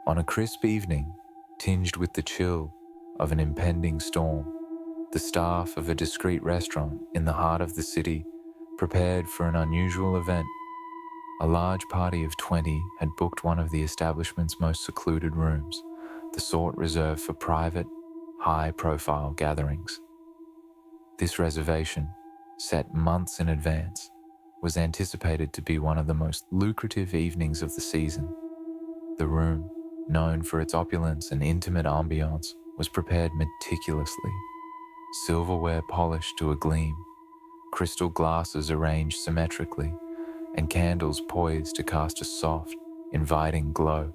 On a crisp evening, tinged with the chill of an impending storm, the staff of a discreet restaurant in the heart of the city prepared for an unusual event. A large party of 20 had booked one of the establishment's most secluded rooms, the sort reserved for private, high-profile gatherings. This reservation, set months in advance, was anticipated to be one of the most lucrative evenings of the season. The room, known for its opulence and intimate ambiance, was prepared meticulously. Silverware polished to a gleam, crystal glasses arranged symmetrically, and candles poised to cast a soft, inviting glow.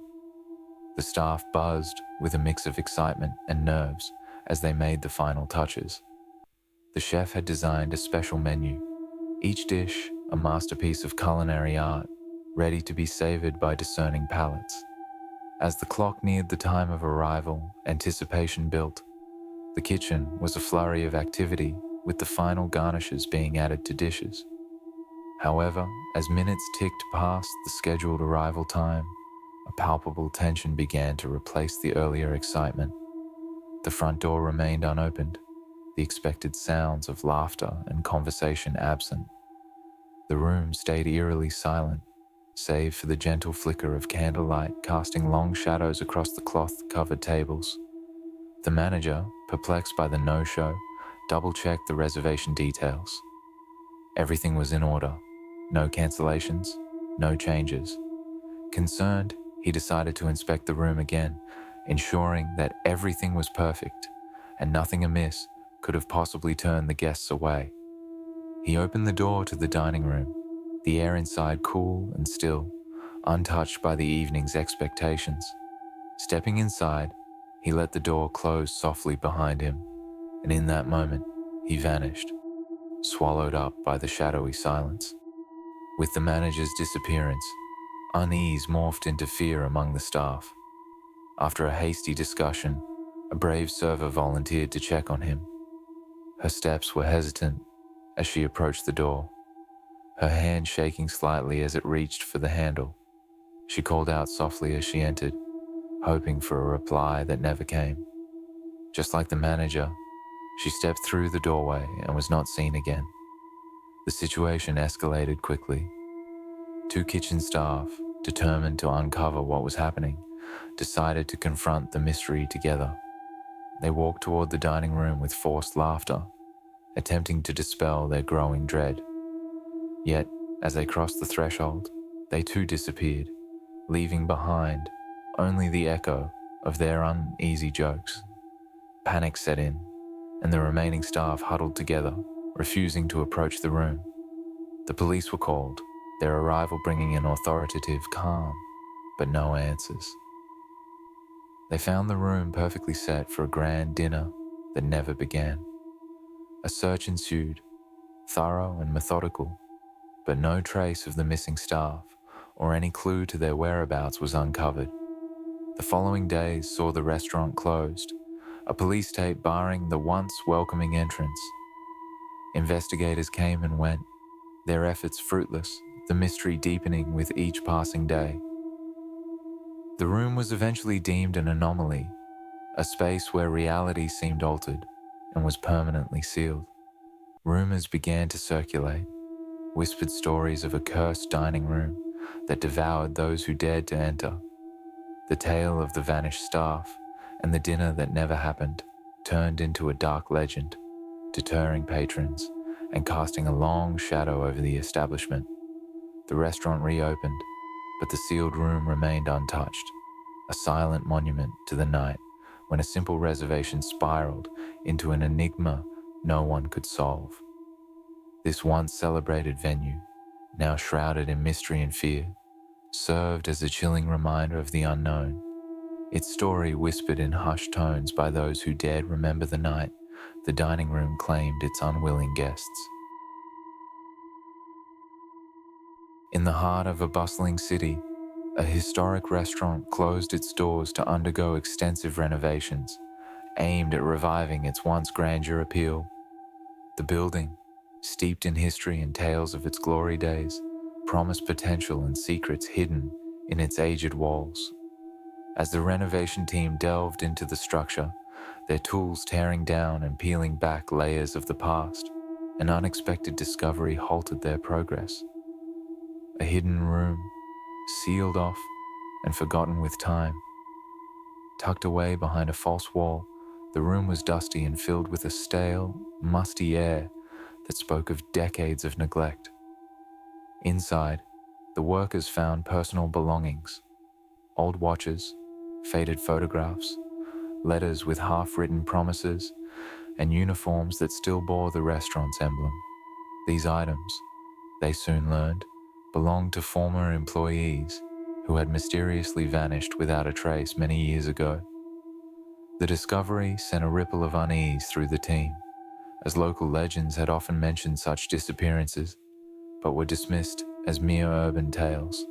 The staff buzzed with a mix of excitement and nerves as they made the final touches. The chef had designed a special menu, each dish a masterpiece of culinary art, ready to be savored by discerning palates. As the clock neared the time of arrival, anticipation built. The kitchen was a flurry of activity, with the final garnishes being added to dishes. However, as minutes ticked past the scheduled arrival time, a palpable tension began to replace the earlier excitement. The front door remained unopened, the expected sounds of laughter and conversation absent. The room stayed eerily silent, save for the gentle flicker of candlelight casting long shadows across the cloth-covered tables. The manager, perplexed by the no-show, double-checked the reservation details. Everything was in order. No cancellations, no changes. Concerned, he decided to inspect the room again, ensuring that everything was perfect and nothing amiss could have possibly turned the guests away. He opened the door to the dining room, the air inside cool and still, untouched by the evening's expectations. Stepping inside, he let the door close softly behind him, and in that moment, he vanished, swallowed up by the shadowy silence. With the manager's disappearance, unease morphed into fear among the staff. After a hasty discussion, a brave server volunteered to check on him. Her steps were hesitant as she approached the door, her hand shaking slightly as it reached for the handle. She called out softly as she entered, hoping for a reply that never came. Just like the manager, she stepped through the doorway and was not seen again. The situation escalated quickly. Two kitchen staff, determined to uncover what was happening, decided to confront the mystery together. They walked toward the dining room with forced laughter, attempting to dispel their growing dread. Yet, as they crossed the threshold, they too disappeared, leaving behind only the echo of their uneasy jokes. Panic set in, and the remaining staff huddled together, refusing to approach the room. The police were called, their arrival bringing an authoritative calm, but no answers. They found the room perfectly set for a grand dinner that never began. A search ensued, thorough and methodical, but no trace of the missing staff or any clue to their whereabouts was uncovered. The following days saw the restaurant closed, a police tape barring the once welcoming entrance. Investigators came and went, their efforts fruitless, the mystery deepening with each passing day. The room was eventually deemed an anomaly, a space where reality seemed altered and was permanently sealed. Rumors began to circulate, whispered stories of a cursed dining room that devoured those who dared to enter. The tale of the vanished staff and the dinner that never happened turned into a dark legend, deterring patrons and casting a long shadow over the establishment. The restaurant reopened, but the sealed room remained untouched, a silent monument to the night when a simple reservation spiraled into an enigma no one could solve. This once celebrated venue, now shrouded in mystery and fear, served as a chilling reminder of the unknown, its story whispered in hushed tones by those who dared remember the night the dining room claimed its unwilling guests. In the heart of a bustling city, a historic restaurant closed its doors to undergo extensive renovations, aimed at reviving its once grandeur appeal. The building, steeped in history and tales of its glory days, promised potential and secrets hidden in its aged walls. As the renovation team delved into the structure, their tools tearing down and peeling back layers of the past, an unexpected discovery halted their progress. A hidden room, sealed off and forgotten with time. Tucked away behind a false wall, the room was dusty and filled with a stale, musty air that spoke of decades of neglect. Inside, the workers found personal belongings, old watches, faded photographs, letters with half-written promises, and uniforms that still bore the restaurant's emblem. These items, they soon learned, belonged to former employees who had mysteriously vanished without a trace many years ago. The discovery sent a ripple of unease through the team, as local legends had often mentioned such disappearances, but were dismissed as mere urban tales.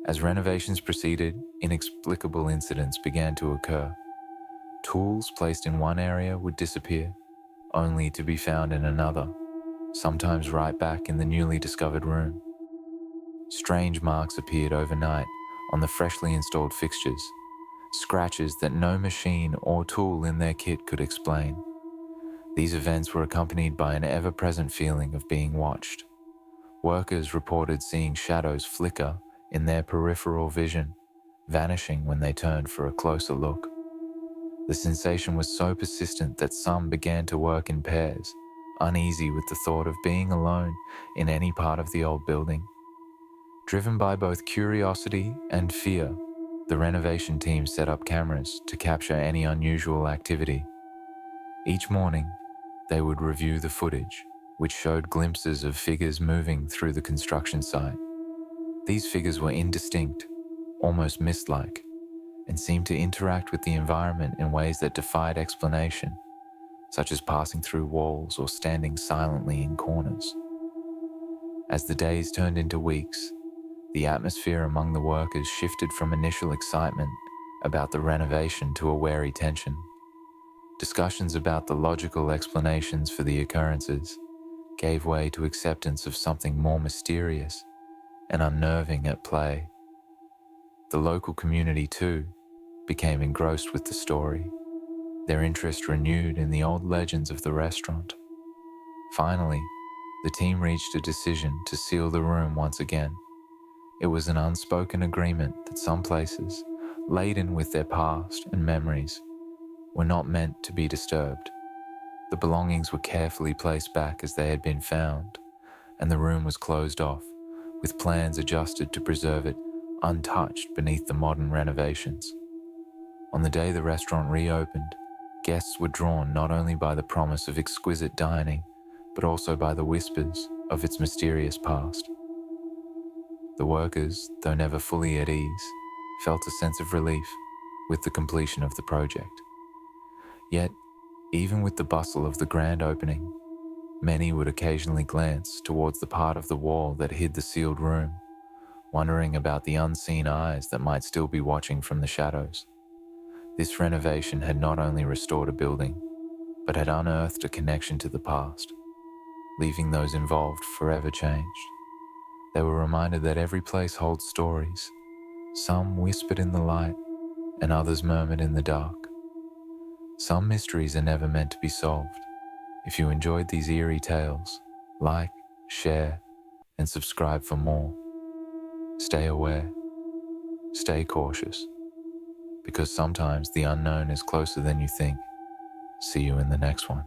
As renovations proceeded, inexplicable incidents began to occur. Tools placed in one area would disappear, only to be found in another, sometimes right back in the newly discovered room. Strange marks appeared overnight on the freshly installed fixtures, scratches that no machine or tool in their kit could explain. These events were accompanied by an ever-present feeling of being watched. Workers reported seeing shadows flicker in their peripheral vision, vanishing when they turned for a closer look. The sensation was so persistent that some began to work in pairs, uneasy with the thought of being alone in any part of the old building. Driven by both curiosity and fear, the renovation team set up cameras to capture any unusual activity. Each morning, they would review the footage, which showed glimpses of figures moving through the construction site. These figures were indistinct, almost mist-like, and seemed to interact with the environment in ways that defied explanation, such as passing through walls or standing silently in corners. As the days turned into weeks, the atmosphere among the workers shifted from initial excitement about the renovation to a wary tension. Discussions about the logical explanations for the occurrences gave way to acceptance of something more mysterious and unnerving at play. The local community, too, became engrossed with the story, their interest renewed in the old legends of the restaurant. Finally, the team reached a decision to seal the room once again. It was an unspoken agreement that some places, laden with their past and memories, were not meant to be disturbed. The belongings were carefully placed back as they had been found, and the room was closed off, with plans adjusted to preserve it untouched beneath the modern renovations. On the day the restaurant reopened, guests were drawn not only by the promise of exquisite dining, but also by the whispers of its mysterious past. The workers, though never fully at ease, felt a sense of relief with the completion of the project. Yet, even with the bustle of the grand opening, many would occasionally glance towards the part of the wall that hid the sealed room, wondering about the unseen eyes that might still be watching from the shadows. This renovation had not only restored a building, but had unearthed a connection to the past, leaving those involved forever changed. They were reminded that every place holds stories, some whispered in the light and others murmured in the dark. Some mysteries are never meant to be solved. If you enjoyed these eerie tales, like, share, and subscribe for more. Stay aware, stay cautious, because sometimes the unknown is closer than you think. See you in the next one.